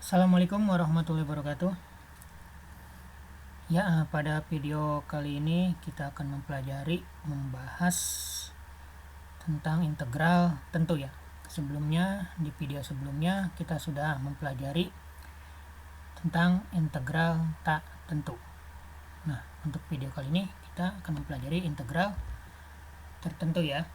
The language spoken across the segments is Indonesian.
Assalamualaikum warahmatullahi wabarakatuh. Ya, pada video kali ini kita akan membahas tentang integral tentu ya. Sebelumnya, di video sebelumnya kita sudah mempelajari tentang integral tak tentu. Nah, untuk video kali ini kita akan mempelajari integral tertentu ya.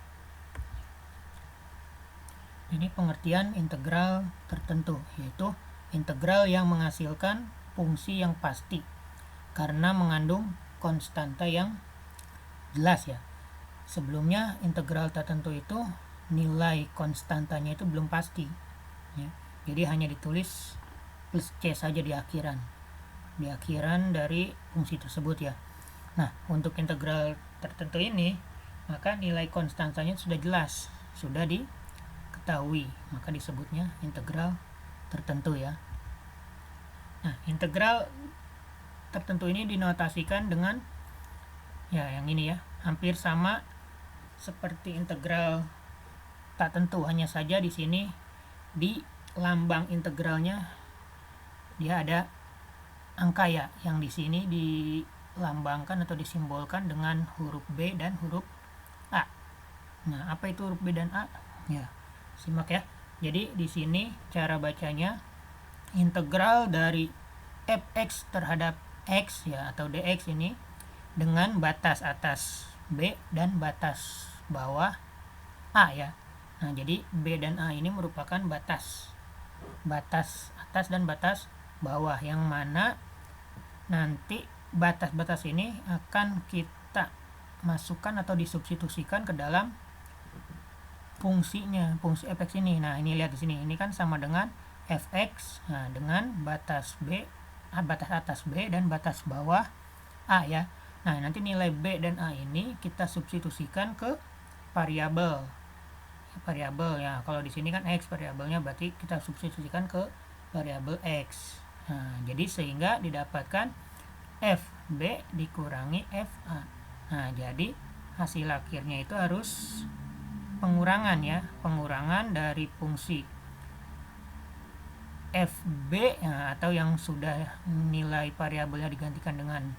Ini pengertian integral tertentu, yaitu integral yang menghasilkan fungsi yang pasti karena mengandung konstanta yang jelas ya. Sebelumnya integral tertentu itu nilai konstantanya itu belum pasti ya. Jadi hanya ditulis plus C saja di akhiran dari fungsi tersebut ya. Nah, untuk integral tertentu ini maka nilai konstantanya sudah jelas, sudah diketahui, maka disebutnya integral tertentu ya. Nah, integral tertentu ini dinotasikan dengan ya yang ini ya, hampir sama seperti integral tak tentu, hanya saja di sini di lambang integralnya dia ada angka ya, yang di sini dilambangkan atau disimbolkan dengan huruf B dan huruf A. Nah, apa itu huruf B dan A? Ya, simak ya. Jadi di sini cara bacanya integral dari fx terhadap x ya atau dx ini dengan batas atas B dan batas bawah A ya. Nah, jadi B dan A ini merupakan batas atas dan batas bawah, yang mana nanti batas-batas ini akan kita masukkan atau disubstitusikan ke dalam fungsinya, fungsi fx ini. Nah, ini lihat di sini, ini kan sama dengan fx dengan batas B, batas atas B dan batas bawah A ya. Nah, nanti nilai B dan A ini kita substitusikan ke variabel ya. Kalau di sini kan X variabelnya, berarti kita substitusikan ke variabel X. Nah, jadi sehingga didapatkan FB dikurangi FA. Nah, jadi hasil akhirnya itu harus pengurangan ya, pengurangan dari fungsi FB atau yang sudah nilai variabelnya digantikan dengan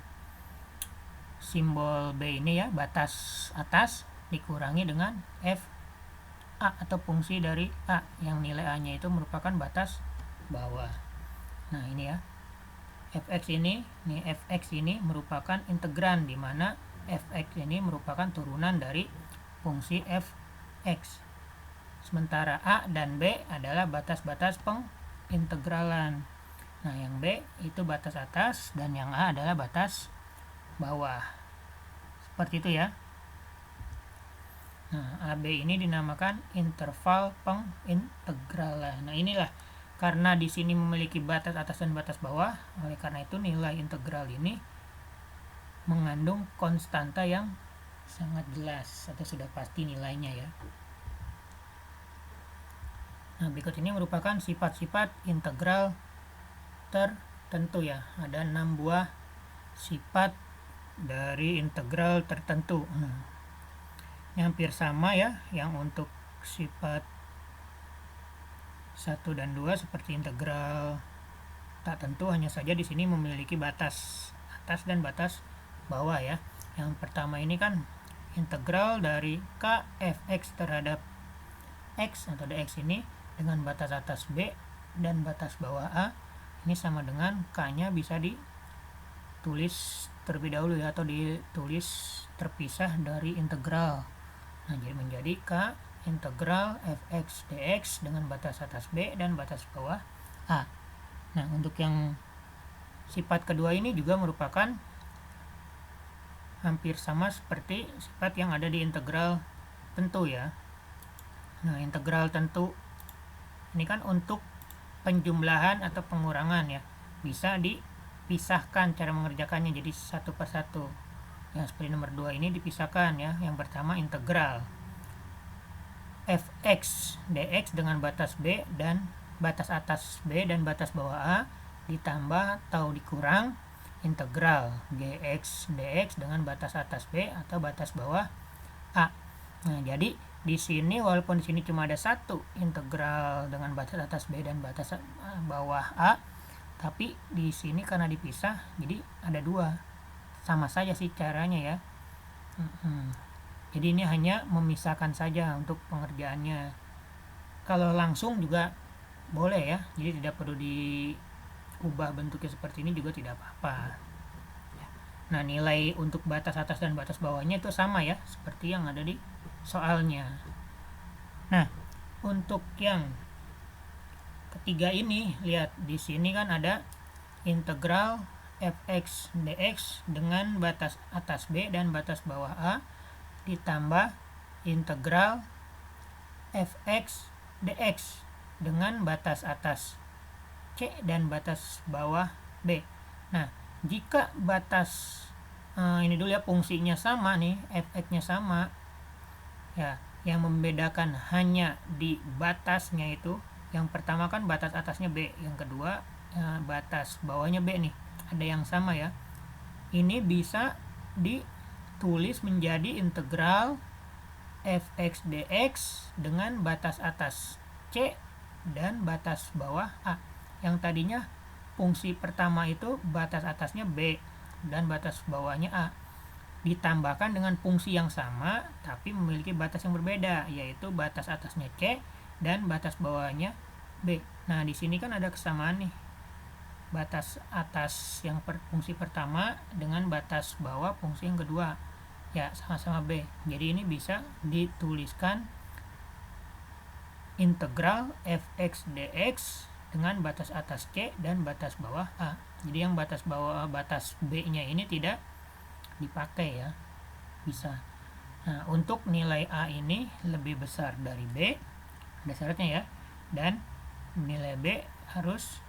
simbol B ini ya, batas atas, dikurangi dengan FA atau fungsi dari A yang nilai A nya itu merupakan batas bawah. Nah, ini ya, fx ini merupakan integran, di mana fx ini merupakan turunan dari fungsi fx. Sementara A dan B adalah batas-batas pengintegralan. Nah, yang B itu batas atas dan yang A adalah batas bawah. Seperti itu ya. Nah, AB ini dinamakan interval pengintegralan. Nah, inilah karena di sini memiliki batas atas dan batas bawah, oleh karena itu nilai integral ini mengandung konstanta yang sangat jelas atau sudah pasti nilainya ya. Nah, berikut ini merupakan sifat-sifat integral tertentu ya. Ada 6 buah sifat dari integral tertentu. Yang hampir sama ya, yang untuk sifat 1 dan 2 seperti integral tak tentu, hanya saja di sini memiliki batas atas dan batas bawah ya. Yang pertama ini kan integral dari k fx terhadap x atau dx ini dengan batas atas B dan batas bawah A ini sama dengan k-nya bisa ditulis terlebih dahulu ya, atau ditulis terpisah dari integral. Nah, jadi menjadi k integral fx dx dengan batas atas B dan batas bawah A. Nah, untuk yang sifat kedua ini juga merupakan hampir sama seperti sifat yang ada di integral tentu ya. Nah, integral tentu ini kan untuk penjumlahan atau pengurangan ya, bisa dipisahkan cara mengerjakannya jadi satu persatu. Yang seperti nomor 2 ini dipisahkan ya. Yang pertama integral fx dx dengan batas B dan batas atas B dan batas bawah A ditambah atau dikurang integral gx dx dengan batas atas B atau batas bawah A. Nah, jadi di sini walaupun di sini cuma ada satu integral dengan batas atas B dan batas bawah A, tapi di sini karena dipisah jadi ada dua. Sama saja sih caranya ya. Jadi ini hanya memisahkan saja untuk pengerjaannya. Kalau langsung juga boleh ya, jadi tidak perlu diubah bentuknya seperti ini juga tidak apa-apa. Nah, nilai untuk batas atas dan batas bawahnya itu sama ya, seperti yang ada di soalnya. Nah, untuk yang ketiga ini, lihat di sini kan ada integral fx dx dengan batas atas B dan batas bawah A ditambah integral fx dx dengan batas atas C dan batas bawah B. Nah, jika batas ini dulu ya, fungsinya sama nih, fx-nya sama ya, yang membedakan hanya di batasnya itu. Yang pertama kan batas atasnya B, yang kedua batas bawahnya B nih, ada yang sama ya. Ini bisa ditulis menjadi integral fx dx dengan batas atas C dan batas bawah A. Yang tadinya fungsi pertama itu batas atasnya B dan batas bawahnya A, ditambahkan dengan fungsi yang sama tapi memiliki batas yang berbeda, yaitu batas atasnya C dan batas bawahnya B. Nah, di sini kan ada kesamaan nih, batas atas yang fungsi pertama dengan batas bawah fungsi yang kedua ya, sama-sama B. Jadi ini bisa dituliskan integral fx dx dengan batas atas C dan batas bawah A. Jadi yang batas bawah, batas B-nya ini tidak dipakai ya, bisa. Nah, untuk nilai A ini lebih besar dari B, ada syaratnya ya, dan nilai B harus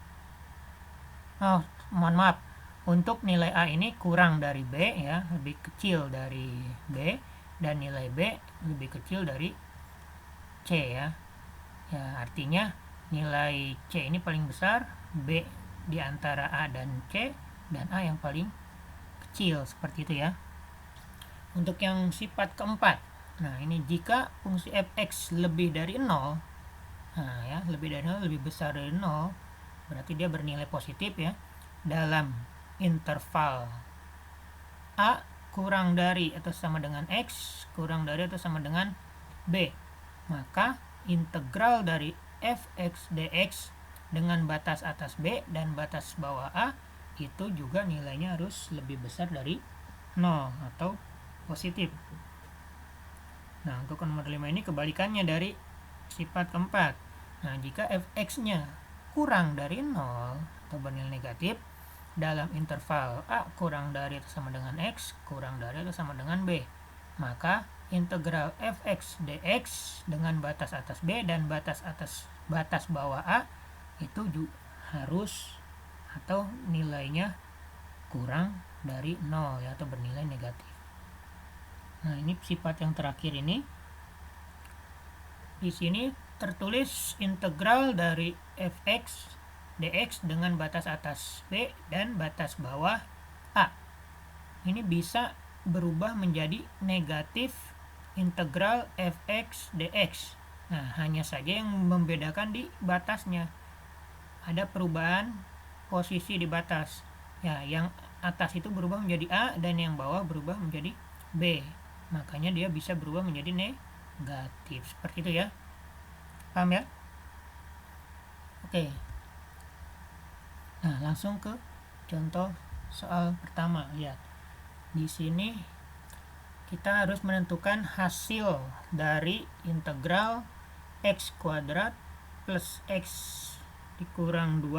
untuk nilai A ini kurang dari B ya, lebih kecil dari B, dan nilai B lebih kecil dari C ya. Ya, artinya nilai C ini paling besar, B di antara A dan C, dan A yang paling kecil, seperti itu ya. Untuk yang sifat keempat, nah ini jika fungsi fx lebih dari 0, nah ya, lebih dari 0, lebih besar dari 0, berarti dia bernilai positif ya, dalam interval A kurang dari atau sama dengan X kurang dari atau sama dengan B, maka integral dari fx dx dengan batas atas B dan batas bawah A itu juga nilainya harus lebih besar dari 0 atau positif. Nah, untuk nomor 5 ini kebalikannya dari sifat keempat. Nah, jika fx-nya kurang dari 0 atau bernilai negatif dalam interval A kurang dari atau sama dengan X kurang dari atau sama dengan B, maka integral fx dx dengan batas atas B dan batas bawah A itu juga harus atau nilainya kurang dari 0 ya, atau bernilai negatif. Nah, ini sifat yang terakhir ini. Di sini tertulis integral dari fx dx dengan batas atas B dan batas bawah A. Ini bisa berubah menjadi negatif integral fx dx. Nah, hanya saja yang membedakan di batasnya. Ada perubahan posisi di batas. Ya, yang atas itu berubah menjadi A dan yang bawah berubah menjadi B. Makanya dia bisa berubah menjadi negatif. Seperti itu ya. Paham ya? Oke. Nah, langsung ke contoh soal pertama. Lihat. Di sini kita harus menentukan hasil dari integral x kuadrat plus x dikurang 2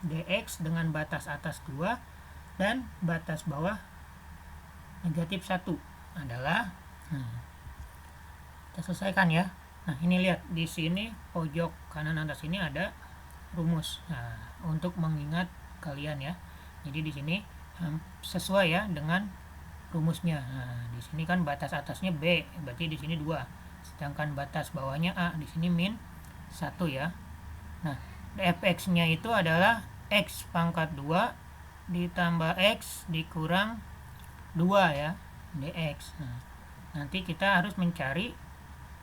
dx dengan batas atas 2 dan batas bawah negatif 1 adalah, kita selesaikan ya. Nah, ini lihat di sini pojok kanan atas ini ada rumus. Nah, untuk mengingat kalian ya. Jadi di sini sesuai ya dengan rumusnya. Nah, di sini kan batas atasnya B, berarti di sini 2. Sedangkan batas bawahnya A, di sini min 1 ya. Nah, fx-nya itu adalah x pangkat 2 ditambah x dikurang 2 ya, dx. Nah, nanti kita harus mencari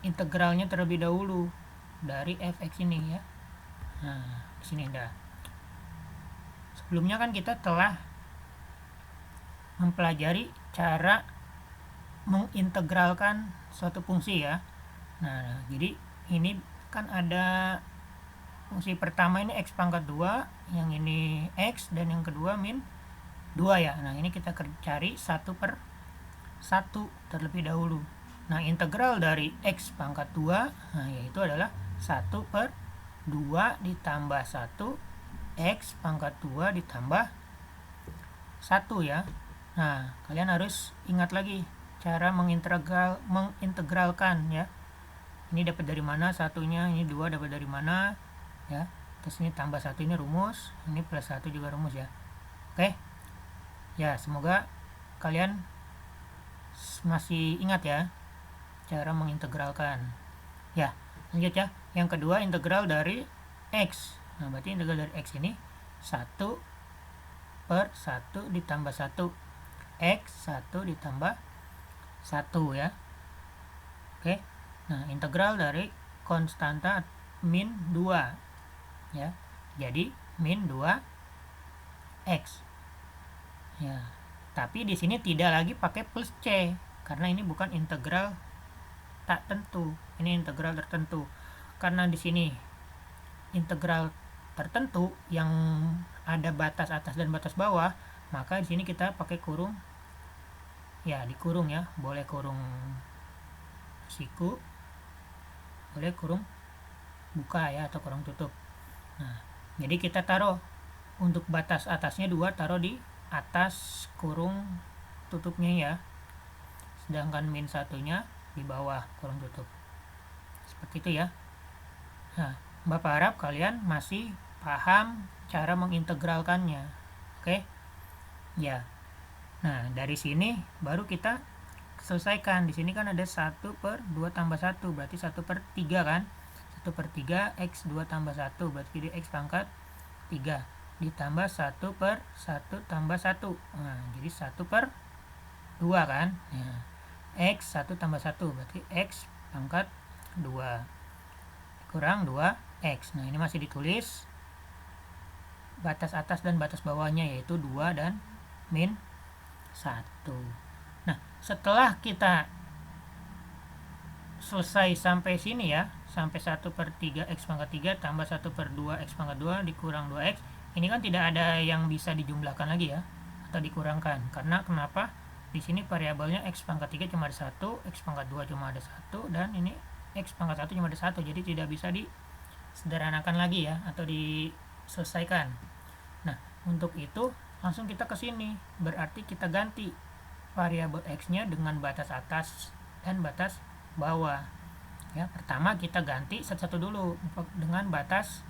integralnya terlebih dahulu dari fx ini ya. Nah, di sini dah. Sebelumnya kan kita telah mempelajari cara mengintegralkan suatu fungsi ya. Nah, jadi ini kan ada fungsi pertama ini x pangkat 2, yang ini x, dan yang kedua min 2 ya. Nah, ini kita cari 1/1 terlebih dahulu. Nah, integral dari x pangkat 2, nah, yaitu adalah 1/2 ditambah 1 x pangkat 2 ditambah 1 ya. Nah, kalian harus ingat lagi cara mengintegralkan ya. Ini dapat dari mana satunya, ini 2 dapat dari mana ya. Terus ini tambah 1 ini rumus, ini plus 1 juga rumus ya. Oke. Ya, semoga kalian masih ingat ya cara mengintegralkan. Ya, lanjut ya. Yang kedua, integral dari x. Nah, berarti integral dari x ini 1/1 ditambah 1 x 1 ditambah 1 ya. Oke. Nah, integral dari konstanta min 2 ya. Jadi min 2x. Ya. Tapi di sini tidak lagi pakai plus c karena ini bukan integral tak tentu, ini integral tertentu. Karena di sini integral tertentu yang ada batas atas dan batas bawah, maka di sini kita pakai kurung. Ya, dikurung ya, boleh kurung siku, boleh kurung buka ya, atau kurung tutup. Nah, jadi kita taruh untuk batas atasnya 2 taruh di atas kurung tutupnya ya, sedangkan min satunya di bawah kurung tutup. Seperti itu ya. Nah, Bapak harap kalian masih paham cara mengintegralkannya. Oke? Ya. Nah, dari sini baru kita selesaikan. Di sini kan ada 1/2 tambah 1, berarti 1/3 kan? 1/3 x 2 tambah 1, berarti jadi x pangkat 3 ditambah 1/1 tambah 1. Nah, jadi 1/2 kan? Nah, x 1 tambah 1 berarti x pangkat 2 kurang 2x. Nah, ini masih ditulis batas atas dan batas bawahnya, yaitu 2 dan min 1. Nah, setelah kita selesai sampai sini ya, sampai 1/3 x pangkat 3 tambah 1/2 x pangkat 2 dikurang 2x, ini kan tidak ada yang bisa dijumlahkan lagi ya, atau dikurangkan. Karena kenapa? Di sini variabelnya x pangkat 3 cuma ada 1, x pangkat 2 cuma ada 1, dan ini x pangkat 1 cuma ada 1, jadi tidak bisa disederhanakan lagi ya, atau diselesaikan. Nah, untuk itu langsung kita ke sini, berarti kita ganti variabel x-nya dengan batas atas dan batas bawah. Ya, pertama kita ganti satu-satu dulu dengan batas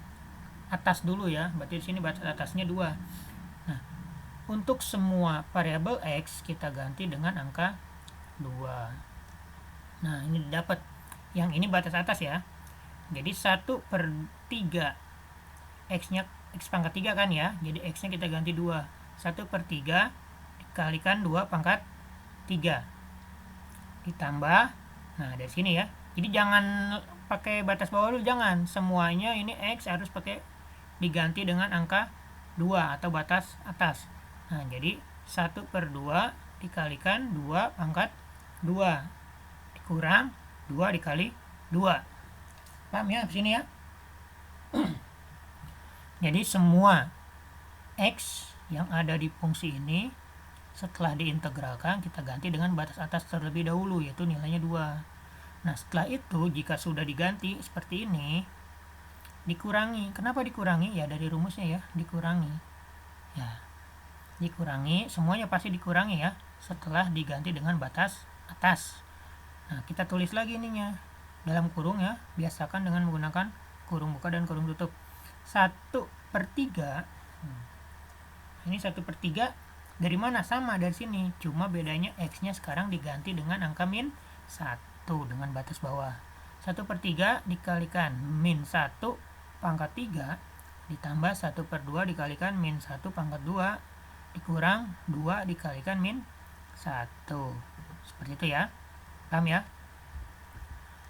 atas dulu ya, berarti di sini batas atasnya 2. Nah, untuk semua variabel x kita ganti dengan angka 2. Nah, ini dapat. Yang ini batas atas ya. Jadi 1/3 x-nya x pangkat 3 kan ya. Jadi x-nya kita ganti 2. 1/3 dikalikan 2 pangkat 3. Ditambah, nah dari sini ya. Jadi jangan pakai batas bawah dulu, jangan. Semuanya ini x harus pakai diganti dengan angka 2 atau batas atas. Nah, jadi 1/2 dikalikan 2 pangkat 2 dikurang 2 dikali 2. Paham ya di sini ya? Jadi semua x yang ada di fungsi ini setelah diintegralkan kita ganti dengan batas atas terlebih dahulu, yaitu nilainya 2. Nah, setelah itu jika sudah diganti seperti ini, dikurangi. Kenapa dikurangi? Ya dari rumusnya ya, dikurangi. Ya, dikurangi, semuanya pasti dikurangi ya setelah diganti dengan batas atas. Nah, kita tulis lagi ininya dalam kurung ya, biasakan dengan menggunakan kurung buka dan kurung tutup. 1/3, ini 1/3 dari mana? Sama dari sini, cuma bedanya x-nya sekarang diganti dengan angka min 1 dengan batas bawah. 1/3 dikalikan min 1 pangkat 3 ditambah 1/2 dikalikan min 1 pangkat 2 dikurang 2 dikalikan min 1. Seperti itu ya. Paham ya?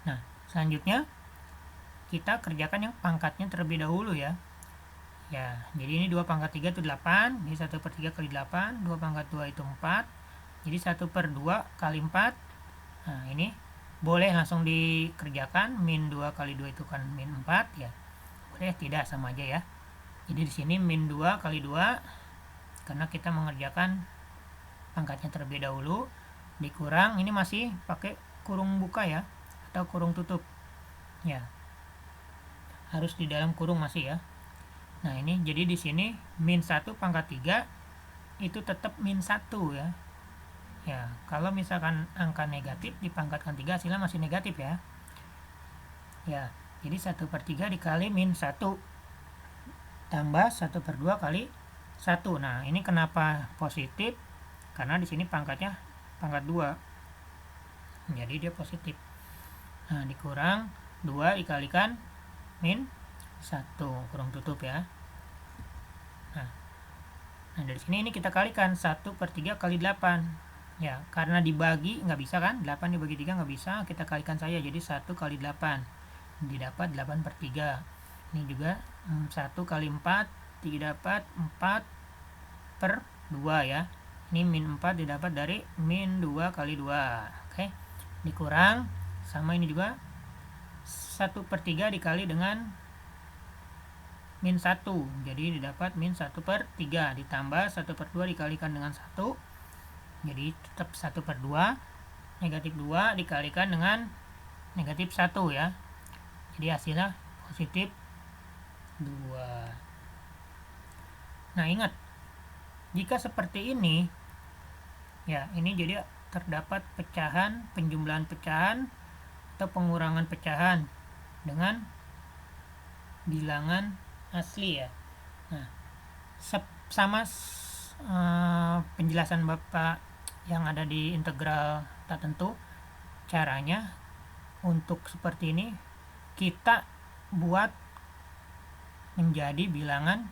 Nah, Selanjutnya kita kerjakan yang pangkatnya terlebih dahulu ya. Ya, jadi ini 2 pangkat 3 itu 8, ini 1 per 3 kali 8, 2 pangkat 2 itu 4, jadi 1 per 2 kali 4, nah ini boleh langsung dikerjakan, min 2 kali 2 itu kan min 4 ya, boleh tidak sama aja ya. Jadi di sini min 2 kali 2, karena kita mengerjakan pangkatnya terlebih dahulu, dikurang, ini masih pakai kurung buka ya, atau kurung tutup, ya harus di dalam kurung masih ya. Nah ini jadi di sini min 1 pangkat 3 itu tetap min 1 ya. Ya, kalau misalkan angka negatif dipangkatkan 3 hasilnya masih negatif ya. Ya, jadi 1 per 3 dikali min 1 tambah 1 per 2 kali 1. Nah ini kenapa positif? Karena di sini pangkatnya pangkat 2. Jadi dia positif. Nah dikurang 2 dikalikan min 1 kurung tutup ya. Nah dari sini ini kita kalikan 1 per 3 kali 8 ya, karena dibagi nggak bisa kan, 8 dibagi 3 nggak bisa, kita kalikan saja, jadi 1 kali 8 didapat 8 per 3. Ini juga 1 kali 4 didapat 4 per 2 ya, ini min 4 didapat dari min 2 kali 2. Oke, dikurang sama ini juga 1 per 3 dikali dengan min 1, jadi didapat min 1 per 3 ditambah 1 per 2 dikalikan dengan 1, jadi tetap 1 per 2, negatif 2 dikalikan dengan negatif 1 ya, jadi hasilnya positif 2. Nah ingat, jika seperti ini ya, ini jadi terdapat pecahan, penjumlahan pecahan atau pengurangan pecahan dengan bilangan asli ya. Nah sama penjelasan Bapak yang ada di integral tak tentu, caranya untuk seperti ini kita buat menjadi bilangan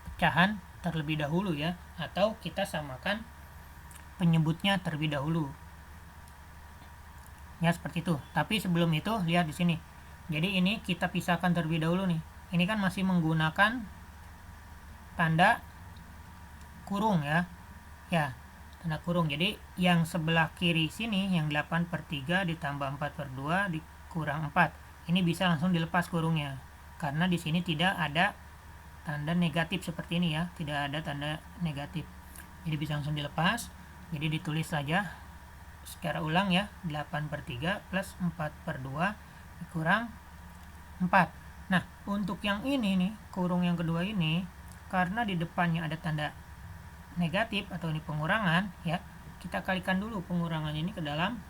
pecahan terlebih dahulu ya, atau kita samakan penyebutnya terlebih dahulu ya, seperti itu. Tapi sebelum itu lihat di sini, jadi ini kita pisahkan terlebih dahulu nih. Ini kan masih menggunakan tanda kurung ya. Ya, tanda kurung. Jadi yang sebelah kiri sini yang 8 per 3 ditambah 4 per 2 dikurang 4. Ini bisa langsung dilepas kurungnya. Karena di sini tidak ada tanda negatif seperti ini ya, tidak ada tanda negatif. Jadi bisa langsung dilepas. Jadi ditulis saja secara ulang ya, 8 per 3 plus 4 per 2 dikurang 4. Nah, untuk yang ini nih, kurung yang kedua ini, karena di depannya ada tanda negatif atau ini pengurangan ya, kita kalikan dulu pengurangan ini ke dalam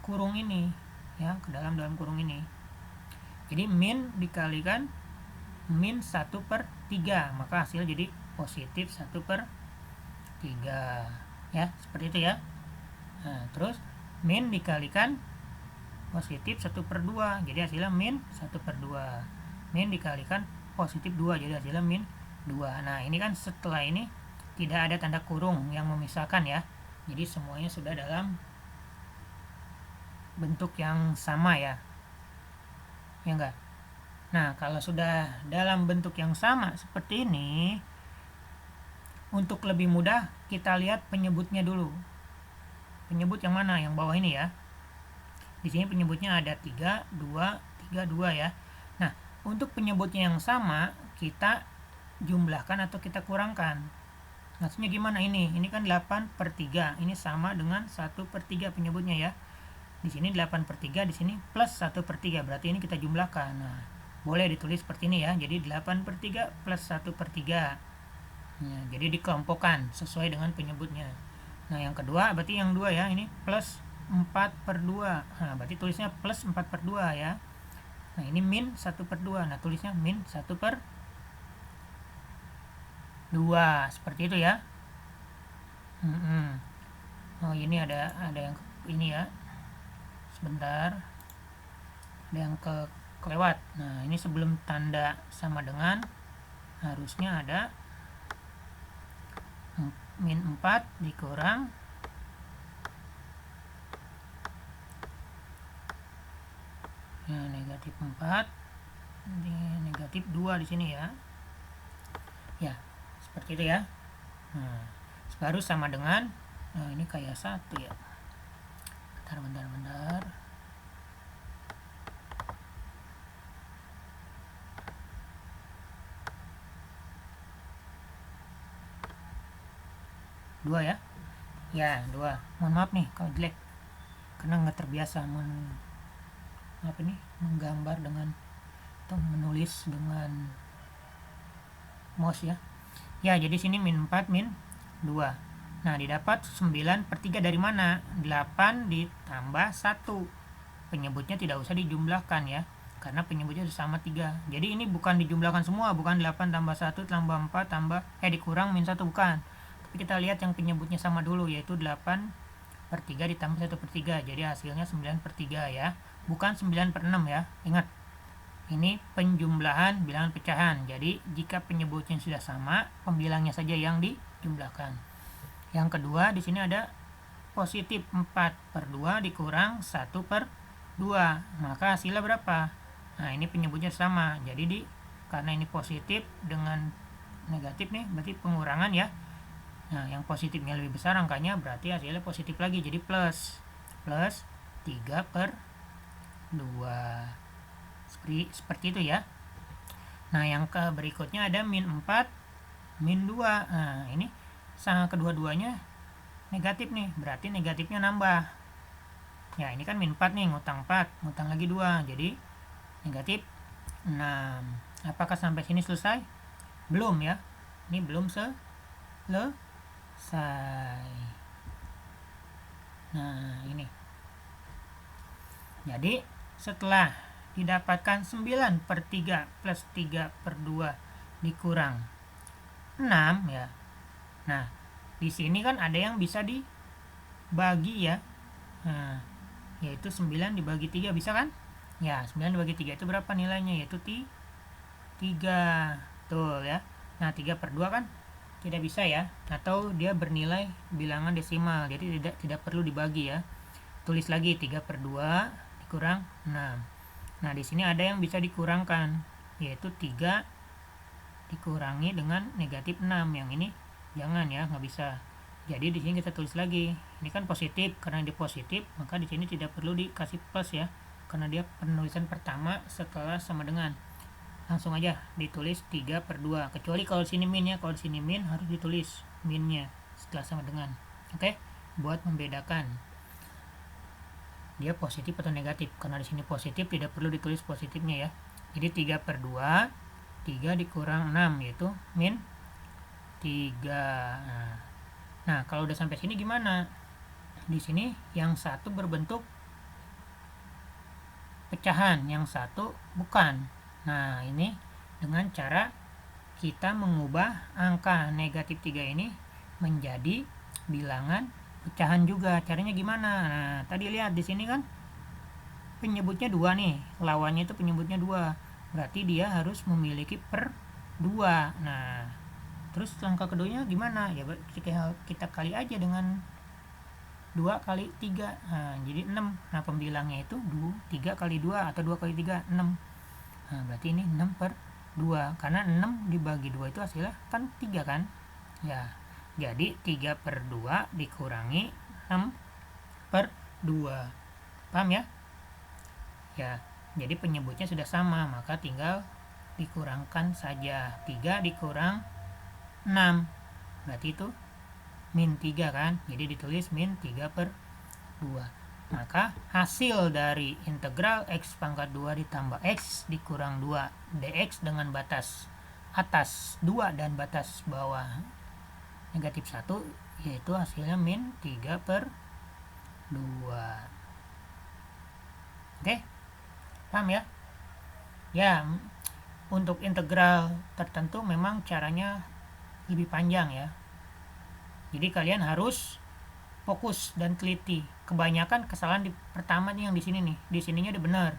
kurung ini ya, ke dalam kurung ini. Jadi min dikalikan min 1 per 3, maka hasil jadi positif 1 per 3 ya, seperti itu ya. Nah, terus min dikalikan positif 1 per 2, jadi hasilnya min 1 per 2. Min dikalikan positif 2, jadi hasilnya min 2. Nah ini kan setelah ini tidak ada tanda kurung yang memisahkan ya, jadi semuanya sudah dalam bentuk yang sama ya, ya enggak? Nah kalau sudah dalam bentuk yang sama seperti ini, untuk lebih mudah kita lihat penyebutnya dulu. Penyebut yang mana? Yang bawah ini ya. Di sini penyebutnya ada 3, 2, 3, 2 ya. Nah, untuk penyebutnya yang sama, kita jumlahkan atau kita kurangkan. Maksudnya gimana ini? Ini kan 8 per 3. Ini sama dengan 1 per 3 penyebutnya ya. Di sini 8 per 3, di sini plus 1 per 3. Berarti ini kita jumlahkan. Nah, boleh ditulis seperti ini ya. Jadi 8 per 3 plus 1 per 3. Nah, jadi dikelompokkan sesuai dengan penyebutnya. Nah, yang kedua berarti yang 2 ya. Ini plus 4 per 2. Nah, berarti tulisnya plus 4 per 2 ya. Nah, ini min 1 per 2. Nah, tulisnya min 1 per 2. Seperti itu ya. Oh, ini ada yang ini ya. Sebentar. Ada yang kelewat. Nah, ini sebelum tanda sama dengan harusnya ada min 4 dikurang Nah, negatif 4, negatif 2 di sini ya. Ya, seperti itu ya. Nah, baru sama dengan, nah ini kayak 1 ya. Bentar. 2 ya. Ya, 2. Mohon maaf nih kalau jelek. Karena nggak terbiasa menggambar dengan atau menulis dengan mouse ya. Ya, jadi sini min 4 min 2. Nah, didapat 9/3 dari mana? 8 ditambah 1. Penyebutnya tidak usah dijumlahkan ya, karena penyebutnya sama 3. Jadi ini bukan dijumlahkan semua, bukan 8 tambah 1 tambah 4 tambah dikurang min 1, bukan. Tapi kita lihat yang penyebutnya sama dulu, yaitu 8/3 ditambah 1/3. Jadi hasilnya 9/3 ya, bukan 9/6 ya. Ingat, ini penjumlahan bilangan pecahan. Jadi jika penyebutnya sudah sama, pembilangnya saja yang dijumlahkan. Yang kedua, di sini ada positif 4/2 dikurang 1/2. Maka hasilnya berapa? Nah, ini penyebutnya sama. Jadi karena ini positif dengan negatif nih, berarti pengurangan ya. Nah, yang positifnya lebih besar angkanya, berarti hasilnya positif lagi, jadi plus 3/2. Seperti itu ya. Nah, yang berikutnya ada min 4 min 2. Nah, ini sama kedua-duanya negatif nih, berarti negatifnya nambah ya. Ini kan min 4 nih, ngutang 4, ngutang lagi 2, jadi negatif 6. Apakah sampai sini selesai? Belum ya, ini belum selesai. Nah, ini jadi setelah didapatkan 9/3 plus 3/2 dikurang 6 ya. Nah, di sini kan ada yang bisa dibagi ya. Nah, yaitu 9 dibagi 3, bisa kan? Ya, 9 dibagi 3 itu berapa nilainya? Yaitu 3. Tuh ya. Nah, 3/2 kan tidak bisa ya, atau dia bernilai bilangan desimal, jadi tidak perlu dibagi ya. Tulis lagi 3/2 dikurang 6. Nah, di sini ada yang bisa dikurangkan, yaitu 3 dikurangi dengan negatif 6. Yang ini jangan ya, nggak bisa. Jadi di sini kita tulis lagi. Ini kan positif, karena dia positif, maka di sini tidak perlu dikasih plus ya, karena dia penulisan pertama setelah sama dengan. Langsung aja ditulis 3/2, kecuali kalau sini min ya. Kalau sini min harus ditulis minnya setelah sama dengan. Oke, buat membedakan dia positif atau negatif. Karena di sini positif, tidak perlu ditulis positifnya ya. Jadi 3/2, 3 dikurang 6, yaitu min 3. Nah, kalau udah sampai sini gimana? Di sini yang satu berbentuk pecahan, yang satu bukan. Nah, ini dengan cara kita mengubah angka negatif 3 ini menjadi bilangan pecahan juga. Caranya gimana? Nah, tadi lihat di sini kan penyebutnya 2 nih, lawannya itu penyebutnya 2. Berarti dia harus memiliki per 2. Nah, terus angka keduanya gimana? Ya kita kali aja dengan 2 kali 3. Nah, jadi 6. Nah, pembilangnya itu 3 kali 2 atau 2 kali 3, 6. Nah, berarti ini 6/2, karena 6 dibagi 2 itu hasilnya kan 3 kan ya. Jadi 3/2 dikurangi 6/2. Paham ya? Ya, jadi penyebutnya sudah sama, maka tinggal dikurangkan saja. 3 dikurang 6, berarti itu min 3 kan, jadi ditulis min 3/2. Maka hasil dari integral x pangkat 2 ditambah x dikurang 2 dx dengan batas atas 2 dan batas bawah negatif 1, yaitu hasilnya min 3/2. Oke, paham ya? Ya, untuk integral tertentu memang caranya lebih panjang ya. Jadi kalian harus fokus dan teliti. Kebanyakan kesalahan di pertama nih, yang di sini nih. Di sininya udah benar,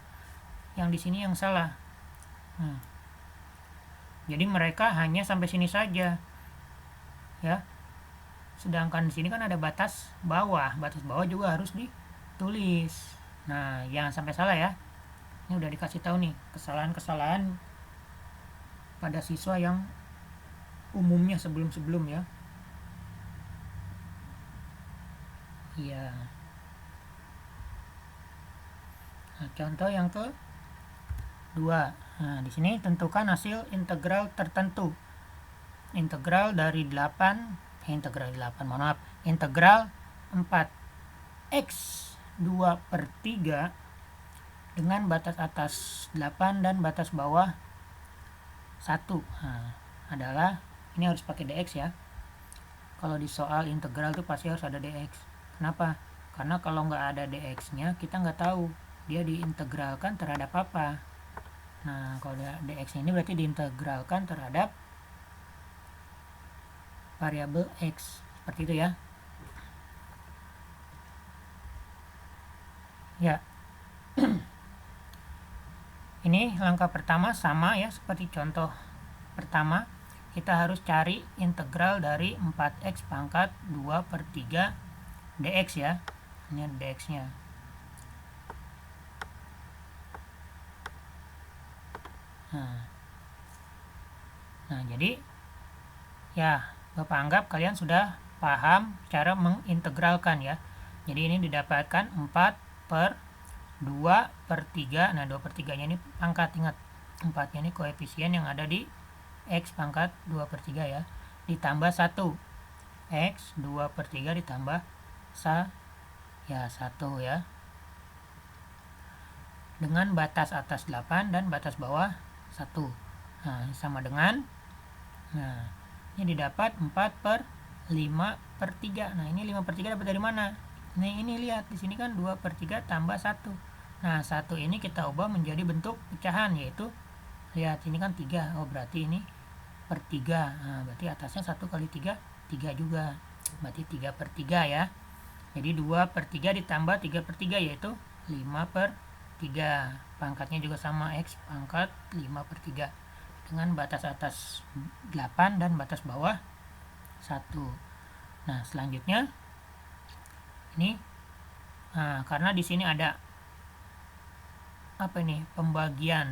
yang di sini yang salah. Jadi mereka hanya sampai sini saja, ya. Sedangkan di sini kan ada batas bawah. Batas bawah juga harus ditulis. Nah, jangan sampai salah ya. Ini udah dikasih tahu nih kesalahan-kesalahan pada siswa yang umumnya sebelum-sebelum ya. Iya. Nah, contoh yang kedua. Nah, di sini tentukan hasil integral tertentu. Integral dari 8, integral 4x 2/3 dengan batas atas 8 dan batas bawah 1. Nah, adalah, ini harus pakai dx ya. Kalau di soal integral itu pasti harus ada dx. Kenapa? Karena kalau nggak ada dx-nya, kita nggak tahu dia diintegralkan terhadap apa. Nah, kalau dx ini berarti diintegralkan terhadap variabel x. Seperti itu ya. Ya. Ini langkah pertama sama ya, seperti contoh pertama. Kita harus cari integral dari 4x pangkat 2/3 dx ya. Ini dx-nya. Nah, jadi ya, Bapak anggap kalian sudah paham cara mengintegralkan ya. Jadi ini didapatkan 4/2/3. Nah, 2/3 nya ini pangkat, ingat 4 nya ini koefisien yang ada di x pangkat 2/3 ya, ditambah 1. X 2/3 ditambah 1 ya, dengan batas atas 8 dan batas bawah 1. Nah, sama dengan, nah, ini didapat 4/5/3. Nah, ini 5/3 dapat dari mana? Nah, ini lihat di sini kan 2/3 tambah 1. Nah, 1 ini kita ubah menjadi bentuk pecahan, yaitu lihat ini kan 3. Oh, berarti ini per 3. Nah, berarti atasnya 1 kali 3 juga. Berarti 3/3 ya. Jadi 2/3 ditambah 3/3 yaitu 5/3. Pangkatnya juga sama, x pangkat 5/3 dengan batas atas 8 dan batas bawah 1. Nah, selanjutnya ini, karena di sini ada apa ini, pembagian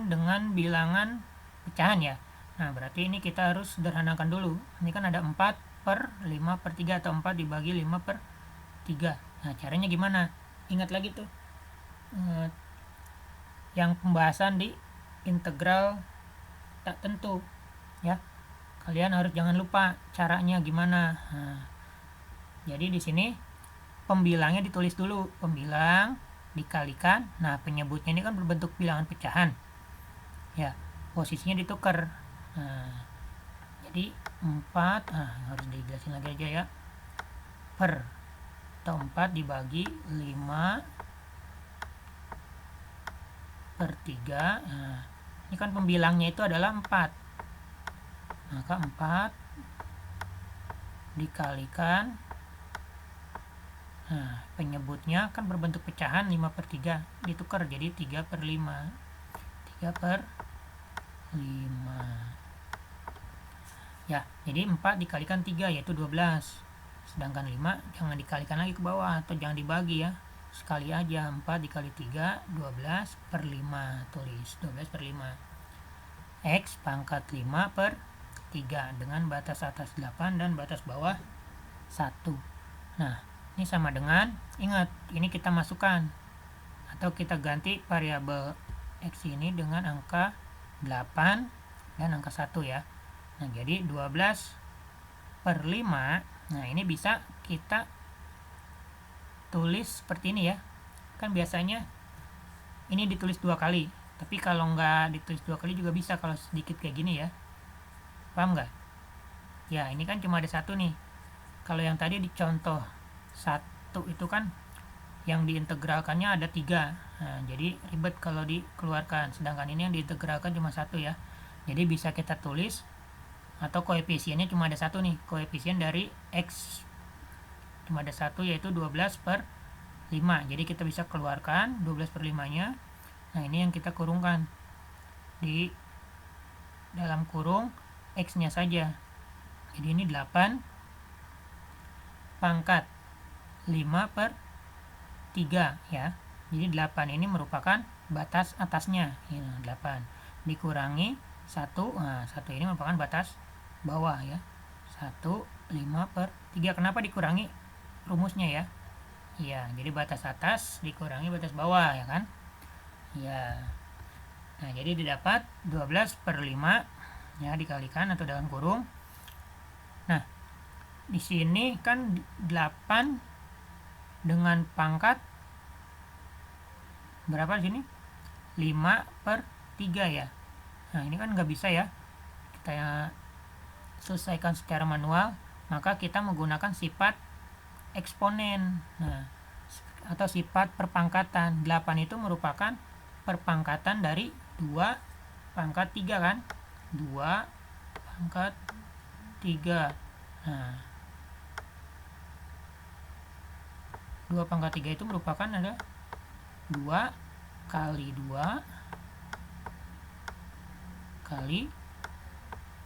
dengan bilangan pecahan ya. Nah, berarti ini kita harus sederhanakan dulu. Ini kan ada 4/5/3 atau 4 dibagi 5/3. Nah, caranya gimana? Ingat lagi tuh yang pembahasan di integral tak tentu ya. Kalian harus jangan lupa caranya gimana. Nah, jadi di sini pembilangnya ditulis dulu, pembilang dikalikan. Nah, penyebutnya ini kan berbentuk bilangan pecahan ya, posisinya ditukar. Nah, jadi 4, harus dijelasin lagi aja ya, per atau 4 dibagi 5/3. Nah, ini kan pembilangnya itu adalah 4, maka 4 dikalikan, nah, penyebutnya kan berbentuk pecahan 5/3, ditukar jadi 3/5. 3/5 ya, jadi 4 dikalikan 3 yaitu 12. Sedangkan 5 jangan dikalikan lagi ke bawah atau jangan dibagi ya, sekali aja. 4 dikali 3 12/5, tulis 12/5. X pangkat 5/3 dengan batas atas 8 dan batas bawah 1. Nah, ini sama dengan, ingat ini kita masukkan atau kita ganti variabel x ini dengan angka 8 dan angka 1 ya. Nah, jadi 12/5. Nah, ini bisa kita tulis seperti ini ya. Kan biasanya ini ditulis 2 kali, tapi kalau nggak ditulis 2 kali juga bisa kalau sedikit kayak gini ya. Paham nggak? Ya, ini kan cuma ada 1 nih. Kalau yang tadi di contoh 1 itu kan yang diintegralkannya ada 3. Nah, jadi ribet kalau dikeluarkan. Sedangkan ini yang diintegralkan cuma 1 ya. Jadi bisa kita tulis, atau koefisiennya cuma ada 1 nih. Koefisien dari x cuma ada 1 yaitu 12/5. Jadi kita bisa keluarkan 12/5-nya. Nah, ini yang kita kurungkan di dalam kurung x-nya saja. Jadi ini 8 pangkat 5/3 3 ya. Jadi 8 ini merupakan batas atasnya ya, 8 dikurangi 1. Nah, 1 ini merupakan batas bawah ya. 1 5/3. Kenapa dikurangi rumusnya ya? Ya, jadi batas atas dikurangi batas bawah ya kan? Ya. Nah, jadi didapat 12/5 ya, dikalikan atau dalam kurung. Nah, di sini kan 8 dengan pangkat berapa di sini? 5/3 ya. Nah, ini kan nggak bisa ya kita selesaikan secara manual, maka kita menggunakan sifat eksponen. Nah, atau sifat perpangkatan. 8 itu merupakan perpangkatan dari 2 pangkat 3 kan? 2 pangkat 3. Nah, 2 pangkat 3 itu merupakan ada 2 kali 2 kali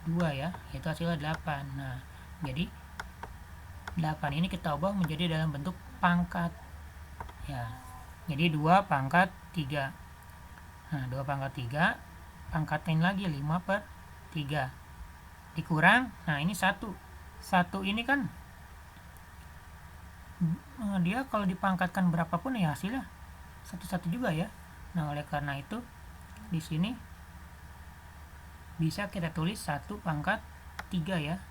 2 ya, yaitu hasilnya 8. Nah, jadi 8 ini kita ubah menjadi dalam bentuk pangkat ya. Jadi 2 pangkat 3. Nah, 2 pangkat 3 pangkatin lagi 5/3 dikurang. Nah, ini 1 ini kan dia kalau dipangkatkan berapapun ya hasilnya 1 juga ya. Nah, oleh karena itu di sini bisa kita tulis 1 pangkat 3 ya.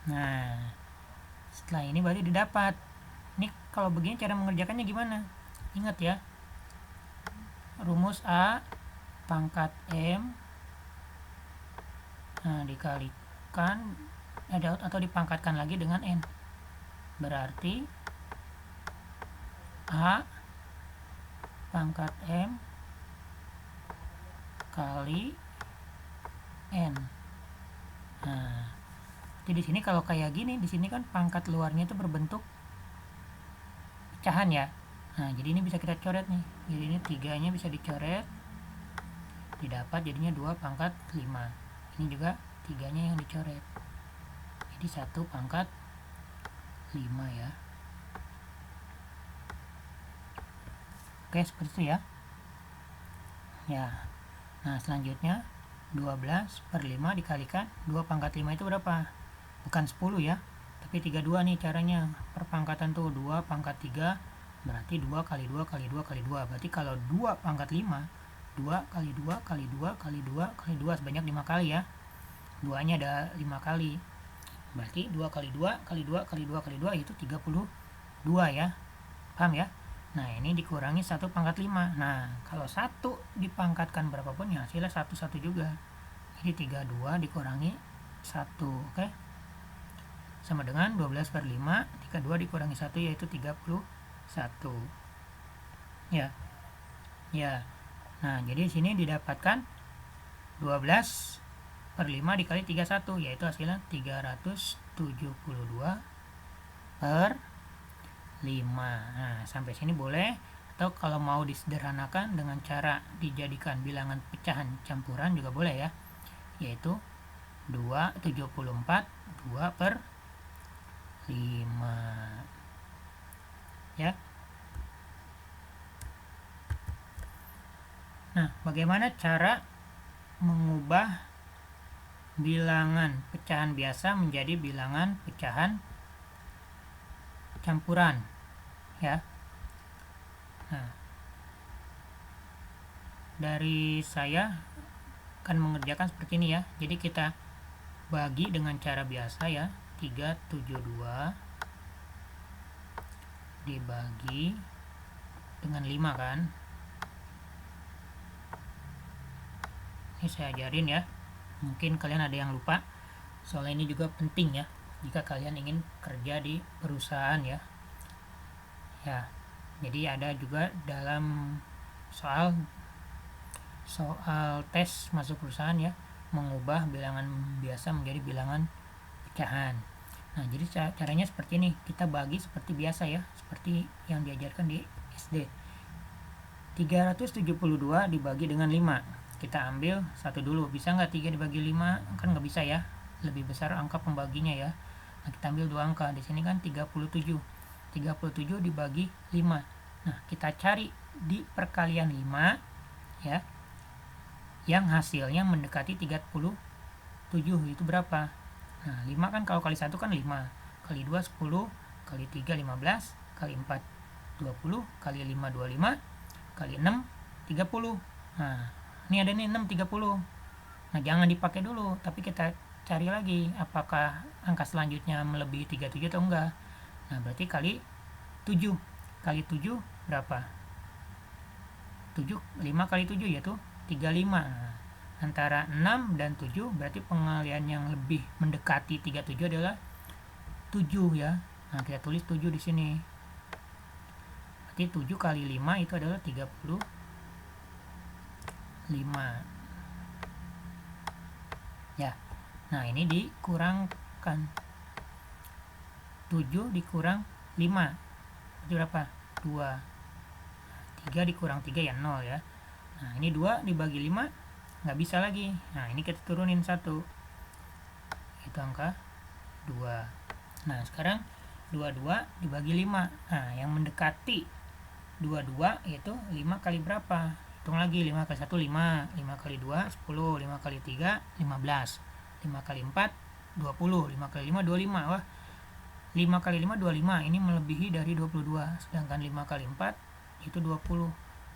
Nah, setelah ini berarti didapat. Ini kalau begini cara mengerjakannya gimana? Ingat ya, rumus A pangkat M, nah, dikalikan atau dipangkatkan lagi dengan N, berarti A pangkat M kali N. Nah, jadi di sini kalau kayak gini, di sini kan pangkat luarnya itu berbentuk pecahan ya. Nah, jadi ini bisa kita coret nih. Jadi ini 3-nya bisa dicoret. Didapat jadinya 2 pangkat 5. Ini juga 3-nya yang dicoret. Jadi 1 pangkat 5 ya. Oke, seperti itu ya. Ya. Nah, selanjutnya 12/5 dikalikan 2 pangkat 5 itu berapa? Bukan 10 ya, tapi 32 nih caranya. Perpangkatan tuh 2 pangkat 3 berarti 2 kali 2 kali 2 kali 2. Berarti kalau 2 pangkat 5, 2 kali 2 kali 2 kali 2 kali 2 sebanyak 5 kali ya. 2-nya ada 5 kali. Berarti 2 kali 2 kali 2 kali 2 kali 2 itu 32 ya. Paham ya? Nah, ini dikurangi 1 pangkat 5. Nah, kalau 1 dipangkatkan berapapun ya hasilnya 1 juga. Jadi 32 dikurangi 1, oke? Sama dengan 12/5, 32 dikurangi 1 yaitu 31. Ya. Ya. Nah, jadi di sini didapatkan 12/5 dikali 31 yaitu hasilnya 372/5. Nah, sampai sini boleh. Atau kalau mau disederhanakan dengan cara dijadikan bilangan pecahan campuran juga boleh ya, yaitu 2/74 2/5 ya. Nah, bagaimana cara mengubah bilangan pecahan biasa menjadi bilangan pecahan campuran ya. Nah, dari saya akan mengerjakan seperti ini ya. Jadi kita bagi dengan cara biasa ya, 372 dibagi dengan 5 kan. Ini saya ajarin ya, mungkin kalian ada yang lupa, soalnya ini juga penting ya jika kalian ingin kerja di perusahaan ya. Ya, jadi ada juga dalam soal tes masuk perusahaan ya, mengubah bilangan biasa menjadi bilangan pecahan. Nah, jadi caranya seperti ini, kita bagi seperti biasa ya, seperti yang diajarkan di SD. 372 dibagi dengan 5. Kita ambil 1 dulu, bisa nggak 3 dibagi 5? Kan nggak bisa ya, lebih besar angka pembaginya ya. Nah, kita ambil 2 angka, di sini kan 37. 37 dibagi 5. Nah, kita cari di perkalian 5 ya, yang hasilnya mendekati 37 itu berapa? Nah, 5 kan kalau kali 1 kan 5, kali 2 10, kali 3 15, kali 4 20, kali 5 25, kali 6 30. Nah, ini ada nih 6 30. Nah, jangan dipakai dulu, tapi kita cari lagi apakah angka selanjutnya melebihi 37 atau enggak. Nah, berarti kali 7. Kali 7 berapa? 5 kali 7 yaitu 35. Nah, antara 6 dan 7 berarti pengalian yang lebih mendekati 37 adalah 7 ya. Nah, kita tulis 7 di sini. Berarti 7 kali 5 itu adalah 35. Ya. Nah, ini dikurangkan. 7 dikurang 5. Itu berapa? 2. 3 dikurang 3 ya 0 ya. Nah, ini 2 dibagi 5 nggak bisa lagi. Nah, ini kita turunin 1. Itu angka 2. Nah, sekarang 22 dibagi 5. Nah, yang mendekati 22 yaitu 5 kali berapa? Hitung lagi. 5 kali 1 5, 5 kali 2 10, 5 kali 3 15, 5 kali 4 20, 5 kali 5 25. Wah, 5 kali 5 25, ini melebihi dari 22. Sedangkan 5 kali 4 itu 20.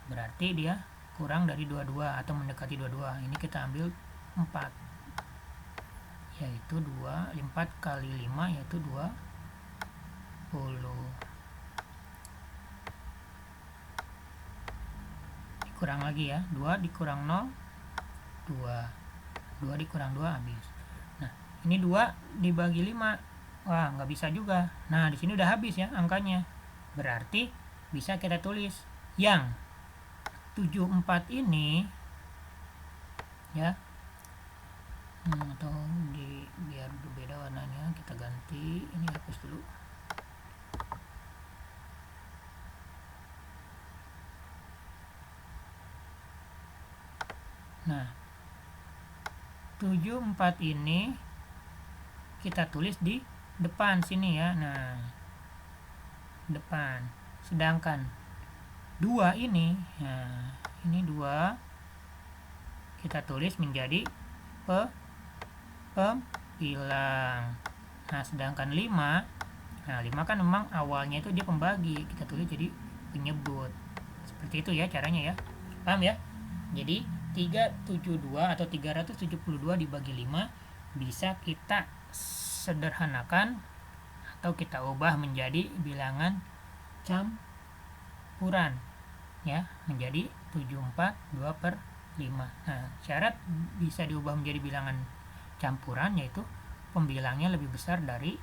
Berarti dia kurang dari 22 atau mendekati 22. Ini kita ambil 4. Yaitu 4 kali 5 yaitu 20. Dikurang lagi ya. 2 dikurang 0 2. 2 dikurang 2 habis. Nah, ini 2 dibagi 5. Wah, nggak bisa juga. Nah, di sini udah habis ya angkanya. Berarti bisa kita tulis yang 74 ini ya. Atau biar berbeda warnanya kita ganti. Ini hapus dulu. Nah, 74 ini kita tulis di depan sini ya. Nah, depan. Sedangkan 2 ini, nah, ini 2 kita tulis menjadi pembilang. Nah, sedangkan 5, nah 5 kan memang awalnya itu dia pembagi, kita tulis jadi penyebut. Seperti itu ya caranya ya. Paham ya? Jadi 372 atau 372 dibagi 5 bisa kita sederhanakan atau kita ubah menjadi bilangan campuran ya, menjadi 74 2/5. Nah, syarat bisa diubah menjadi bilangan campuran yaitu pembilangnya lebih besar dari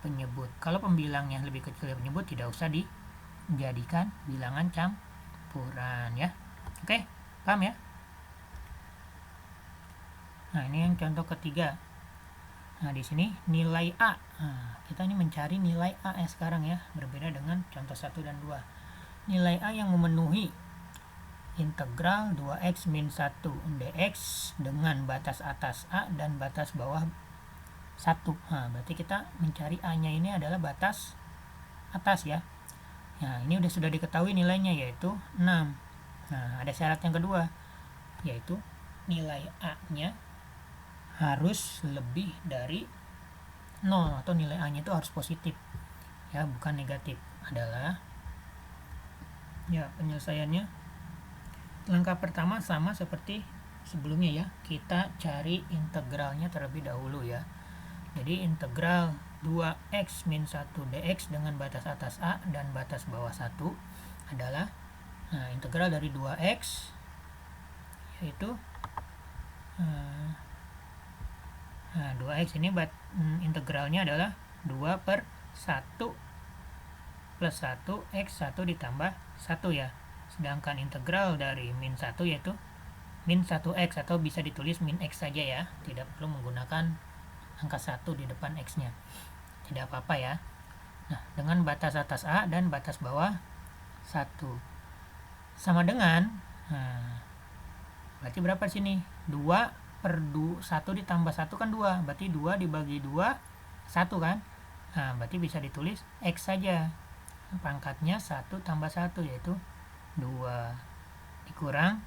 penyebut. Kalau pembilangnya lebih kecil dari penyebut tidak usah dijadikan bilangan campuran ya. Oke, paham ya? Nah, ini yang contoh ketiga. Nah, di sini nilai A. Nah, kita ini mencari nilai A ya sekarang ya, berbeda dengan contoh 1 dan 2. Nilai A yang memenuhi integral 2x min 1 dx dengan batas atas A dan batas bawah 1. Nah, berarti kita mencari A-nya ini adalah batas atas ya. Nah, ini sudah diketahui nilainya yaitu 6. Nah, ada syarat yang kedua yaitu nilai A-nya harus lebih dari 0 atau nilai A-nya itu harus positif ya, bukan negatif. Adalah ya penyelesaiannya langkah pertama sama seperti sebelumnya ya, kita cari integralnya terlebih dahulu ya. Jadi integral 2x min 1 dx dengan batas atas A dan batas bawah 1 adalah, nah, integral dari 2x yaitu 2x ini integralnya adalah 2/1 plus 1 x 1 ditambah 1 ya. Sedangkan integral dari min 1 yaitu min 1x atau bisa ditulis min x saja ya, tidak perlu menggunakan angka 1 di depan x-nya. Tidak apa-apa ya. Nah, dengan batas atas A dan batas bawah 1 sama dengan, nah, berarti berapa sini? 2/1 ditambah 1 kan 2, berarti 2 dibagi 2 1 kan. Nah, berarti bisa ditulis x saja. pangkatnya 1 tambah 1 yaitu 2 dikurang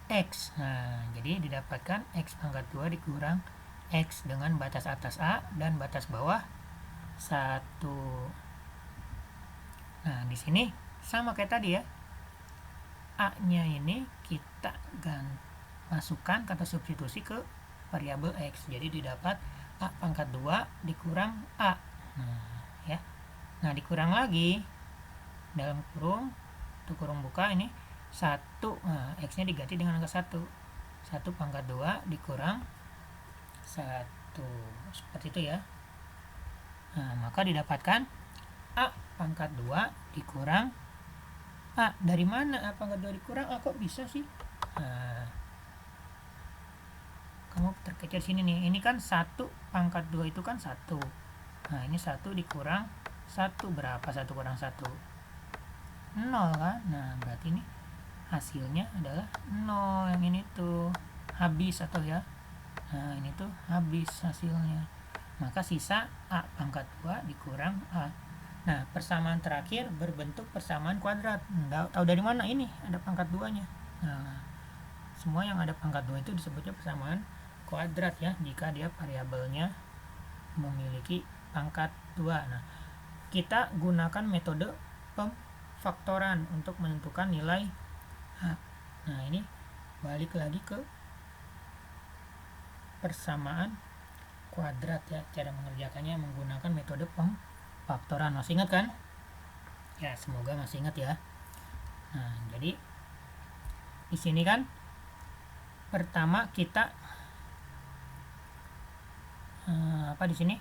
X. Nah, jadi didapatkan X pangkat 2 dikurang X dengan batas atas A dan batas bawah 1. Nah, di sini sama kayak tadi ya. A-nya ini kita masukkan kata substitusi ke variabel X. Jadi didapat A pangkat 2 dikurang A. Nah, ya. Nah, dikurang lagi dalam kurung, itu kurung buka ini 1. Nah, X-nya diganti dengan angka 1. 1 pangkat 2 dikurang 1. Seperti itu ya. Nah, maka didapatkan A pangkat 2 dikurang A. Dari mana A pangkat 2 dikurang A? Kok bisa sih? Nah, kamu terkejar sini nih. Ini kan 1 pangkat 2 itu kan 1. Nah, ini 1 dikurang 1. Berapa 1 kurang 1? 0 kan? Nah, berarti ini hasilnya adalah 0. Yang ini tuh habis atau ya. Nah, ini tuh habis hasilnya. Maka sisa A pangkat 2 dikurang A. Nah, persamaan terakhir berbentuk persamaan kuadrat. Tahu dari mana ini ada pangkat 2-nya? Nah, semua yang ada pangkat 2 itu disebutnya persamaan kuadrat ya, jika dia variabelnya memiliki pangkat 2. Nah, kita gunakan metode pemfaktoran untuk menentukan nilai A. Nah, ini balik lagi ke persamaan kuadrat ya. Cara mengerjakannya menggunakan metode pemfaktoran. Masih ingat kan? Ya, semoga masih ingat ya. Nah, jadi di sini kan pertama kita di sini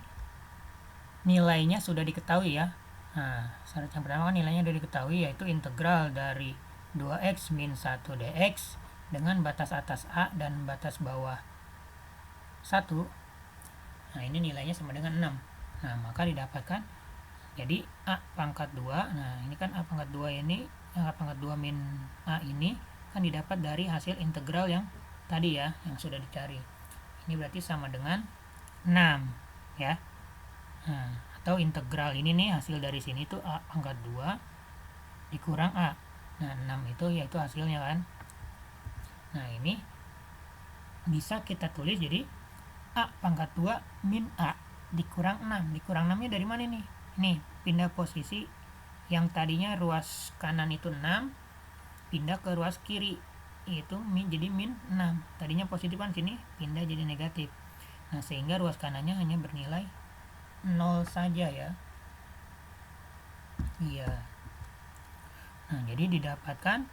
nilainya sudah diketahui ya. Nah, syarat yang pertama kan nilainya sudah diketahui, yaitu integral dari 2x min 1 dx dengan batas atas A dan batas bawah 1. Nah, ini nilainya sama dengan 6. Nah, maka didapatkan jadi A pangkat 2. Nah, ini kan A pangkat 2 ini, A pangkat 2 min A ini kan didapat dari hasil integral yang tadi ya, yang sudah dicari. Ini berarti sama dengan 6 ya. Nah, atau integral ini nih, hasil dari sini tuh A pangkat 2 dikurang A. Nah, 6 itu yaitu hasilnya kan. Nah, ini bisa kita tulis jadi A pangkat 2 min A dikurang 6. Dikurang 6 nya dari mana nih? Nih, pindah posisi. Yang tadinya ruas kanan itu 6 pindah ke ruas kiri, itu jadi min 6. Tadinya positif kan, sini pindah jadi negatif. Nah, sehingga ruas kanannya hanya bernilai 0 saja ya. Iya. Nah, jadi didapatkan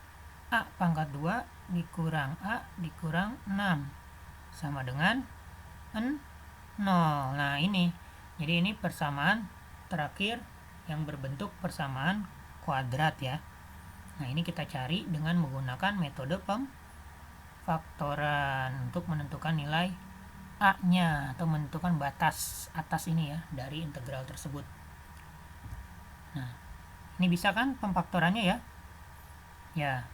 A pangkat 2 dikurang A dikurang 6 sama dengan 0. Nah, ini. Jadi ini persamaan terakhir yang berbentuk persamaan kuadrat ya. Nah, ini kita cari dengan menggunakan metode pemfaktoran untuk menentukan nilai A-nya atau menentukan batas atas ini ya dari integral tersebut. Nah, ini bisa kan pemfaktorannya ya? Ya,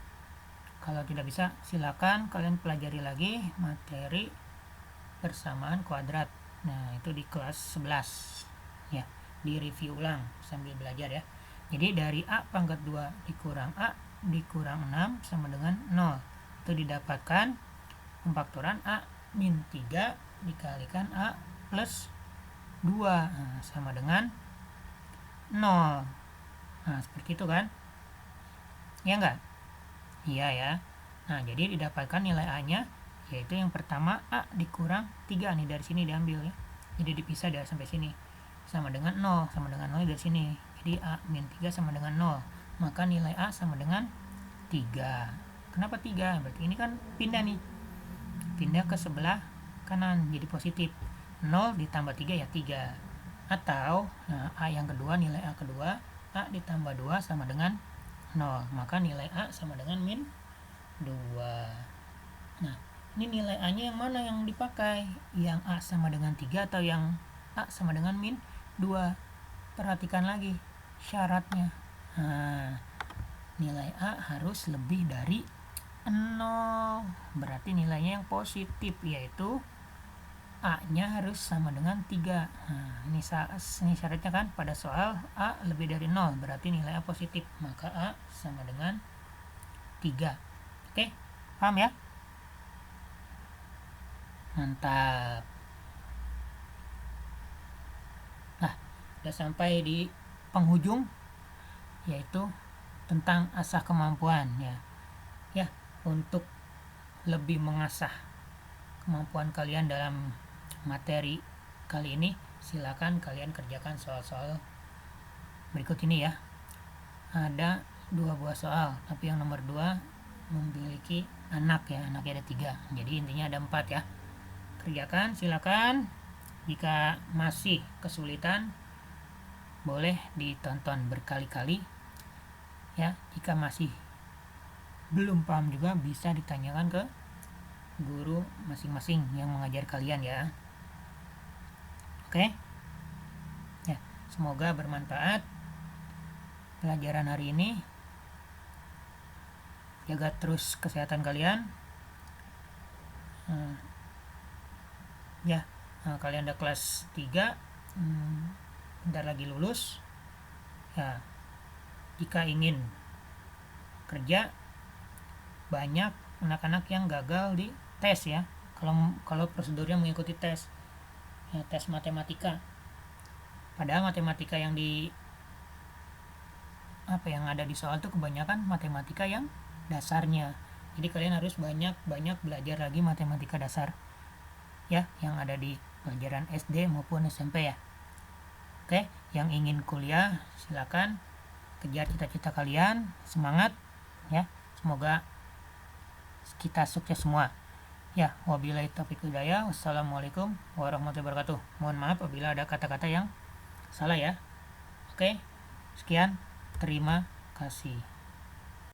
kalau tidak bisa silakan kalian pelajari lagi materi persamaan kuadrat. Nah, itu di kelas 11 ya, di review ulang sambil belajar ya. Jadi dari A pangkat 2 dikurang A dikurang 6 sama dengan 0. Itu didapatkan pemfaktoran A min 3 dikalikan A plus 2 sama dengan 0. Nah, seperti itu kan? Ya enggak? Iya ya. Nah, jadi didapatkan nilai A-nya, yaitu yang pertama A dikurang 3 nih, dari sini diambil ya. Jadi dipisah dari sampai sini. Sama dengan 0, sama dengan 0 dari sini. Jadi A min 3 sama dengan 0. Maka nilai A sama dengan 3. Kenapa 3? Berarti ini kan pindah nih. Pindah ke sebelah kanan, jadi positif. 0 ditambah 3 ya 3. Atau A yang kedua, nilai A kedua, A ditambah 2 sama dengan 0. Maka nilai A sama dengan min 2. Nah, ini nilai A-nya yang mana yang dipakai? Yang A sama dengan 3 atau yang A sama dengan min 2? Perhatikan lagi syaratnya. Nah, nilai A harus lebih dari 0. Berarti nilainya yang positif, yaitu A-nya harus sama dengan 3. Nah, ini syaratnya kan pada soal A lebih dari 0, berarti nilai A positif. Maka A sama dengan 3. Oke, paham ya? Mantap. Nah, udah sampai di penghujung, yaitu tentang asah kemampuan ya. Ya, untuk lebih mengasah kemampuan kalian dalam materi kali ini, silakan kalian kerjakan soal-soal berikut ini ya. Ada 2 buah soal, tapi yang nomor 2 memiliki anak ya, anaknya ada 3, jadi intinya ada 4 ya. Kerjakan, silakan. Jika masih kesulitan, boleh ditonton berkali-kali ya. Jika masih belum paham juga, bisa ditanyakan ke guru masing-masing yang mengajar kalian ya. Oke ya, semoga bermanfaat pelajaran hari ini. Jaga terus kesehatan kalian ya. Kalian udah kelas 3, bentar lagi lulus ya. Jika ingin kerja, banyak anak-anak yang gagal di tes ya, kalau prosedurnya mengikuti tes ya, tes matematika. Padahal matematika yang ada di soal itu kebanyakan matematika yang dasarnya. Jadi kalian harus banyak belajar lagi matematika dasar ya, yang ada di pelajaran SD maupun SMP ya. Oke, yang ingin kuliah silakan kejar cita-cita kalian, semangat ya. Semoga kita sukses semua ya. Wabillahi taufiq hidayah. Wassalamualaikum warahmatullahi wabarakatuh. Mohon maaf apabila ada kata-kata yang salah ya. Oke, sekian, terima kasih.